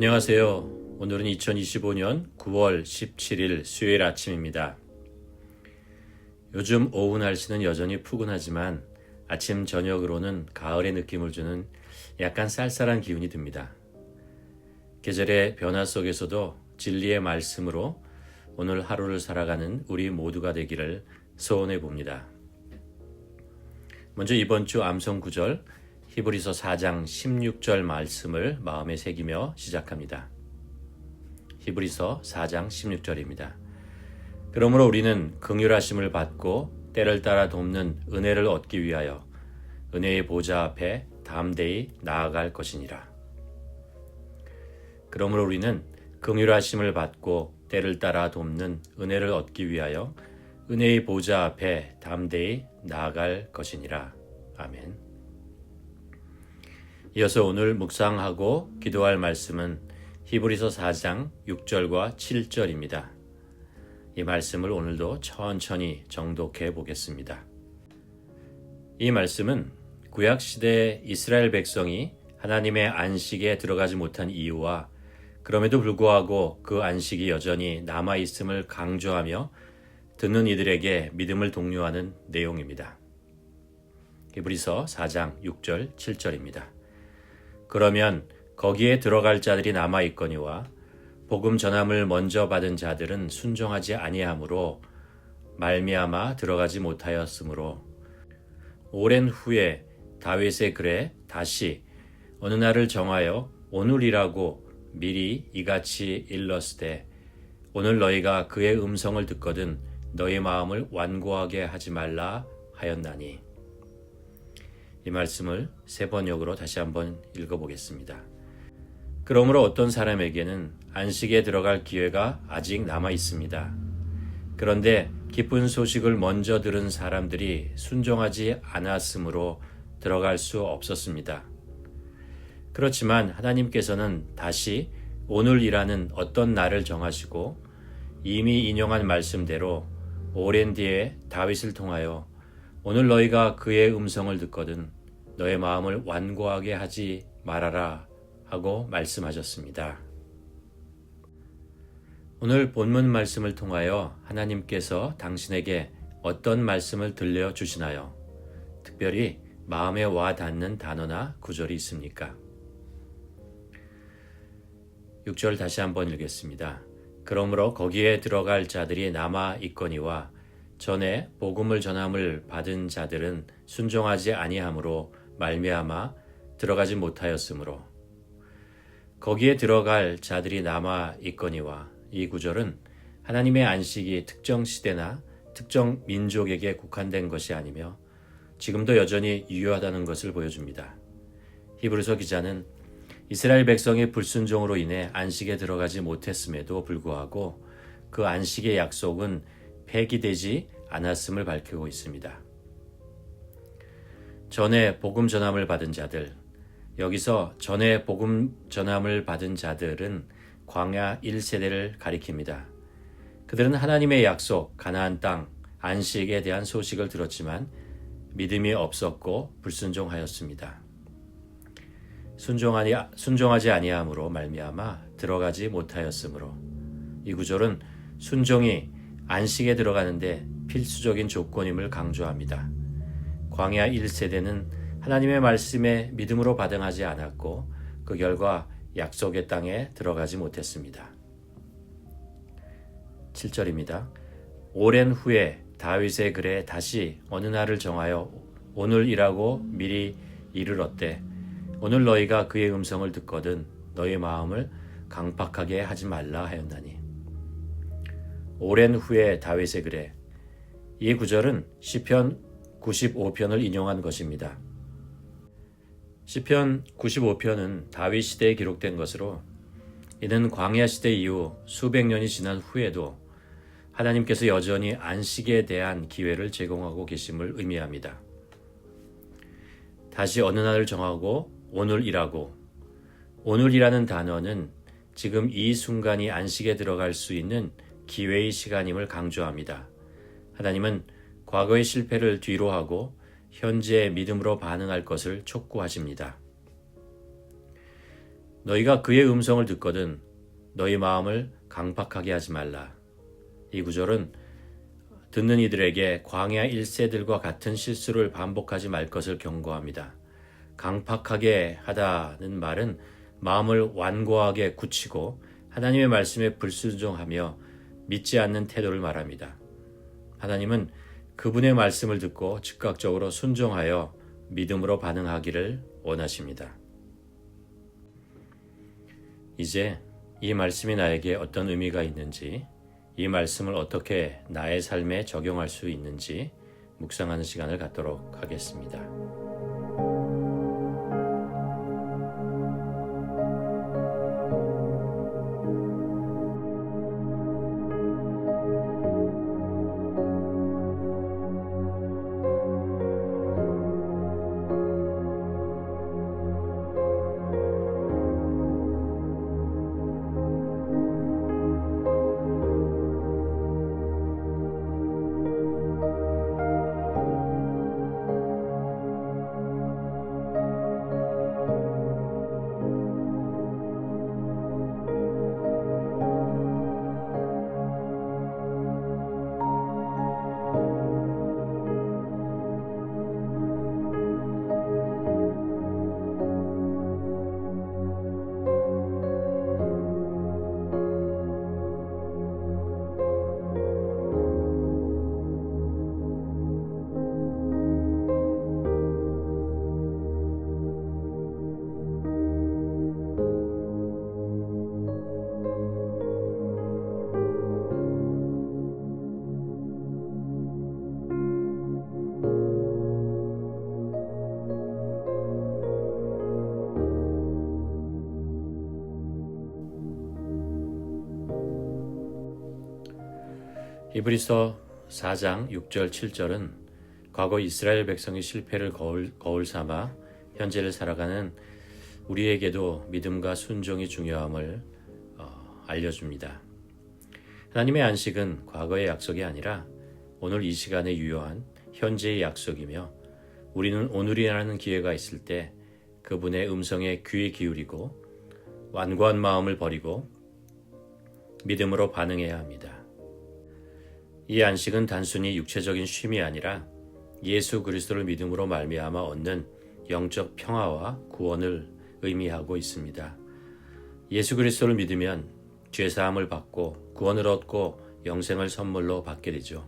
안녕하세요. 오늘은 2025년 9월 17일 수요일 아침입니다. 요즘 오후 날씨는 여전히 푸근하지만 아침 저녁으로는 가을의 느낌을 주는 약간 쌀쌀한 기운이 듭니다. 계절의 변화 속에서도 진리의 말씀으로 오늘 하루를 살아가는 우리 모두가 되기를 소원해 봅니다. 먼저 이번 주 암송 구절 히브리서 4장 16절 말씀을 마음에 새기며 시작합니다. 히브리서 4장 16절입니다. 그러므로 우리는 긍휼하심을 받고 때를 따라 돕는 은혜를 얻기 위하여 은혜의 보좌 앞에 담대히 나아갈 것이니라. 그러므로 우리는 긍휼하심을 받고 때를 따라 돕는 은혜를 얻기 위하여 은혜의 보좌 앞에 담대히 나아갈 것이니라. 아멘. 이어서 오늘 묵상하고 기도할 말씀은 히브리서 4장 6절과 7절입니다. 이 말씀을 오늘도 천천히 정독해 보겠습니다. 이 말씀은 구약시대 이스라엘 백성이 하나님의 안식에 들어가지 못한 이유와 그럼에도 불구하고 그 안식이 여전히 남아있음을 강조하며 듣는 이들에게 믿음을 독려하는 내용입니다. 히브리서 4장 6절 7절입니다. 그러면 거기에 들어갈 자들이 남아있거니와 복음 전함을 먼저 받은 자들은 순종하지 아니하므로 말미암아 들어가지 못하였으므로 오랜 후에 다윗의 글에 다시 어느 날을 정하여 오늘이라고 미리 이같이 일렀으되 오늘 너희가 그의 음성을 듣거든 너희 마음을 완고하게 하지 말라 하였나니. 이 말씀을 세 번역으로 다시 한번 읽어보겠습니다. 그러므로 어떤 사람에게는 안식에 들어갈 기회가 아직 남아 있습니다. 그런데 기쁜 소식을 먼저 들은 사람들이 순종하지 않았으므로 들어갈 수 없었습니다. 그렇지만 하나님께서는 다시 오늘이라는 어떤 날을 정하시고 이미 인용한 말씀대로 오랜 뒤에 다윗을 통하여 오늘 너희가 그의 음성을 듣거든 너의 마음을 완고하게 하지 말아라 하고 말씀하셨습니다. 오늘 본문 말씀을 통하여 하나님께서 당신에게 어떤 말씀을 들려주시나요? 특별히 마음에 와 닿는 단어나 구절이 있습니까? 6절 다시 한번 읽겠습니다. 그러므로 거기에 들어갈 자들이 남아 있거니와 전에 복음을 전함을 받은 자들은 순종하지 아니하므로 말미암아 들어가지 못하였으므로. 거기에 들어갈 자들이 남아 있거니와 이 구절은 하나님의 안식이 특정 시대나 특정 민족에게 국한된 것이 아니며 지금도 여전히 유효하다는 것을 보여줍니다. 히브리서 기자는 이스라엘 백성의 불순종으로 인해 안식에 들어가지 못했음에도 불구하고 그 안식의 약속은 폐기되지 않았음을 밝히고 있습니다. 전에 복음 전함을 받은 자들, 여기서 전에 복음 전함을 받은 자들은 광야 1세대를 가리킵니다. 그들은 하나님의 약속, 가나안 땅, 안식에 대한 소식을 들었지만 믿음이 없었고 불순종하였습니다. 순종하지 아니함으로 말미암아 들어가지 못하였으므로. 이 구절은 순종이 안식에 들어가는데 필수적인 조건임을 강조합니다. 광야 1세대는 하나님의 말씀에 믿음으로 반응하지 않았고 그 결과 약속의 땅에 들어가지 못했습니다. 7절입니다. 오랜 후에 다윗의 글에 다시 어느 날을 정하여 오늘이라고 미리 이르렀되 오늘 너희가 그의 음성을 듣거든 너희 마음을 강팍하게 하지 말라 하였나니. 오랜 후에 다윗의 글에 이 구절은 시편 95편을 인용한 것입니다. 시편 95편은 다윗 시대에 기록된 것으로 이는 광야 시대 이후 수백 년이 지난 후에도 하나님께서 여전히 안식에 대한 기회를 제공하고 계심을 의미합니다. 다시 어느 날을 정하고 오늘이라고. 오늘이라는 단어는 지금 이 순간이 안식에 들어갈 수 있는 기회의 시간임을 강조합니다. 하나님은 과거의 실패를 뒤로하고 현재의 믿음으로 반응할 것을 촉구하십니다. 너희가 그의 음성을 듣거든 너희 마음을 강팍하게 하지 말라. 이 구절은 듣는 이들에게 광야 1세들과 같은 실수를 반복하지 말 것을 경고합니다. 강팍하게 하다는 말은 마음을 완고하게 굳히고 하나님의 말씀에 불순종하며 믿지 않는 태도를 말합니다. 하나님은 그분의 말씀을 듣고 즉각적으로 순종하여 믿음으로 반응하기를 원하십니다. 이제 이 말씀이 나에게 어떤 의미가 있는지, 이 말씀을 어떻게 나의 삶에 적용할 수 있는지 묵상하는 시간을 갖도록 하겠습니다. 히브리서 4장 6절 7절은 과거 이스라엘 백성의 실패를 거울 삼아 현재를 살아가는 우리에게도 믿음과 순종이 중요함을 알려줍니다. 하나님의 안식은 과거의 약속이 아니라 오늘 이 시간에 유효한 현재의 약속이며 우리는 오늘이라는 기회가 있을 때 그분의 음성에 귀에 기울이고 완고한 마음을 버리고 믿음으로 반응해야 합니다. 이 안식은 단순히 육체적인 쉼이 아니라 예수 그리스도를 믿음으로 말미암아 얻는 영적 평화와 구원을 의미하고 있습니다. 예수 그리스도를 믿으면 죄사함을 받고 구원을 얻고 영생을 선물로 받게 되죠.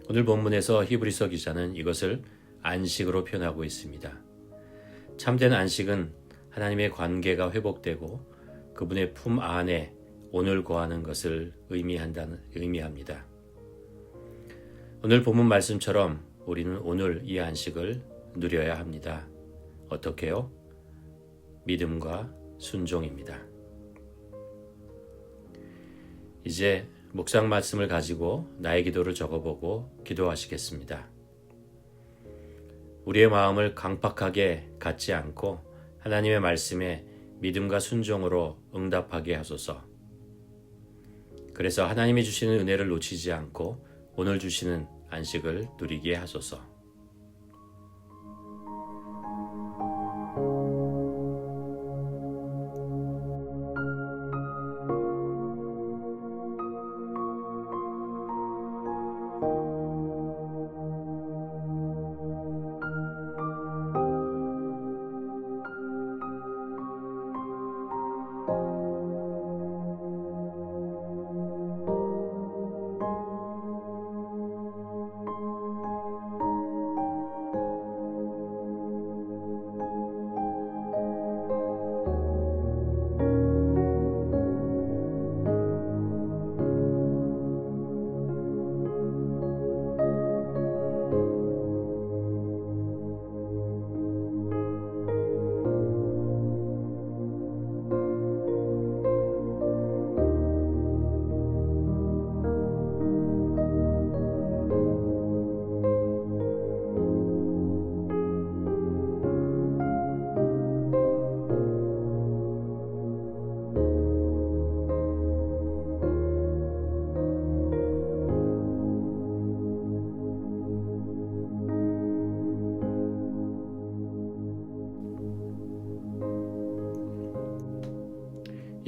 오늘 본문에서 히브리서 기자는 이것을 안식으로 표현하고 있습니다. 참된 안식은 하나님의 관계가 회복되고 그분의 품 안에 오늘 거하는 것을 의미합니다. 오늘 본문 말씀처럼 우리는 오늘 이 안식을 누려야 합니다. 어떻게요? 믿음과 순종입니다. 이제 묵상 말씀을 가지고 나의 기도를 적어보고 기도하시겠습니다. 우리의 마음을 강팍하게 갖지 않고 하나님의 말씀에 믿음과 순종으로 응답하게 하소서. 그래서 하나님이 주시는 은혜를 놓치지 않고 오늘 주시는 안식을 누리게 하소서.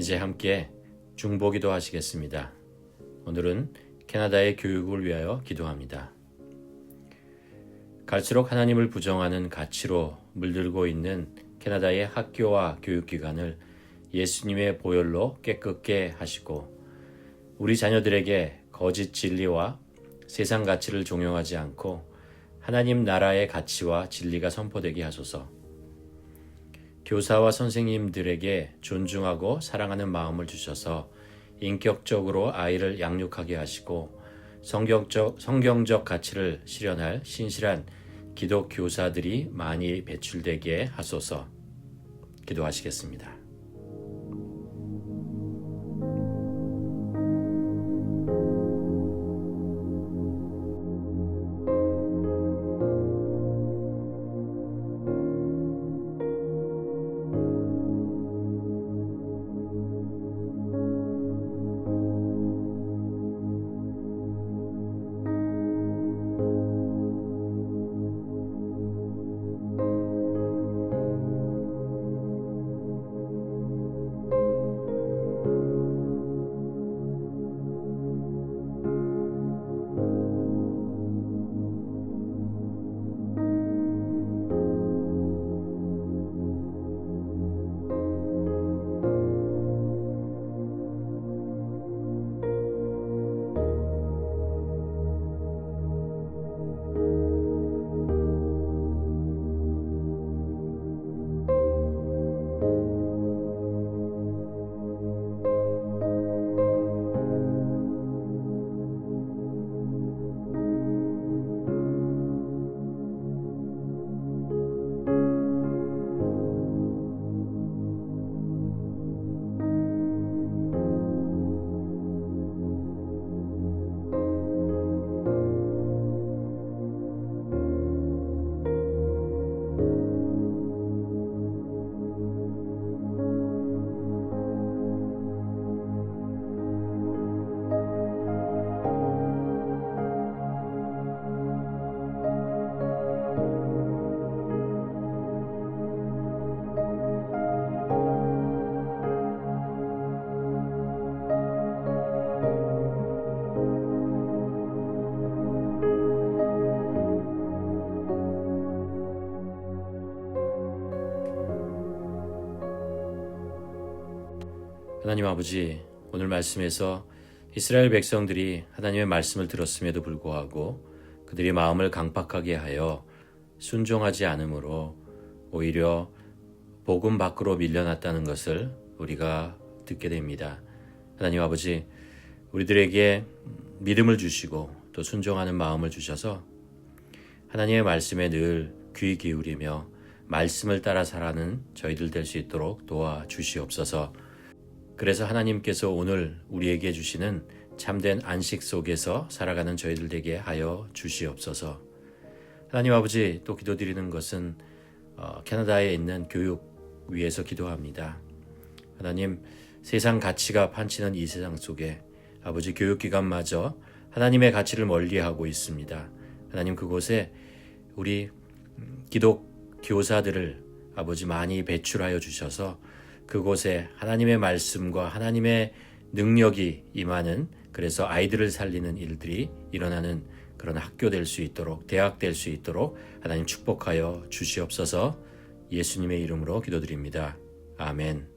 이제 함께 중보기도 하시겠습니다. 오늘은 캐나다의 교육을 위하여 기도합니다. 갈수록 하나님을 부정하는 가치로 물들고 있는 캐나다의 학교와 교육기관을 예수님의 보혈로 깨끗게 하시고 우리 자녀들에게 거짓 진리와 세상 가치를 종용하지 않고 하나님 나라의 가치와 진리가 선포되게 하소서. 교사와 선생님들에게 존중하고 사랑하는 마음을 주셔서 인격적으로 아이를 양육하게 하시고 성경적 가치를 실현할 신실한 기독 교사들이 많이 배출되게 하소서. 기도하시겠습니다. 하나님 아버지, 오늘 말씀에서 이스라엘 백성들이 하나님의 말씀을 들었음에도 불구하고 그들이 마음을 강팍하게 하여 순종하지 않으므로 오히려 복음 밖으로 밀려났다는 것을 우리가 듣게 됩니다. 하나님 아버지, 우리들에게 믿음을 주시고 또 순종하는 마음을 주셔서 하나님의 말씀에 늘 귀 기울이며 말씀을 따라 살아가는 저희들 될 수 있도록 도와주시옵소서. 그래서 하나님께서 오늘 우리에게 주시는 참된 안식 속에서 살아가는 저희들 되게 하여 주시옵소서. 하나님 아버지, 또 기도드리는 것은 캐나다에 있는 교육 위에서 기도합니다. 하나님, 세상 가치가 판치는 이 세상 속에 아버지 교육기관마저 하나님의 가치를 멀리하고 있습니다. 하나님, 그곳에 우리 기독 교사들을 아버지 많이 배출하여 주셔서 그곳에 하나님의 말씀과 하나님의 능력이 임하는, 그래서 아이들을 살리는 일들이 일어나는 그런 학교 될 수 있도록, 대학 될 수 있도록 하나님 축복하여 주시옵소서. 예수님의 이름으로 기도드립니다. 아멘.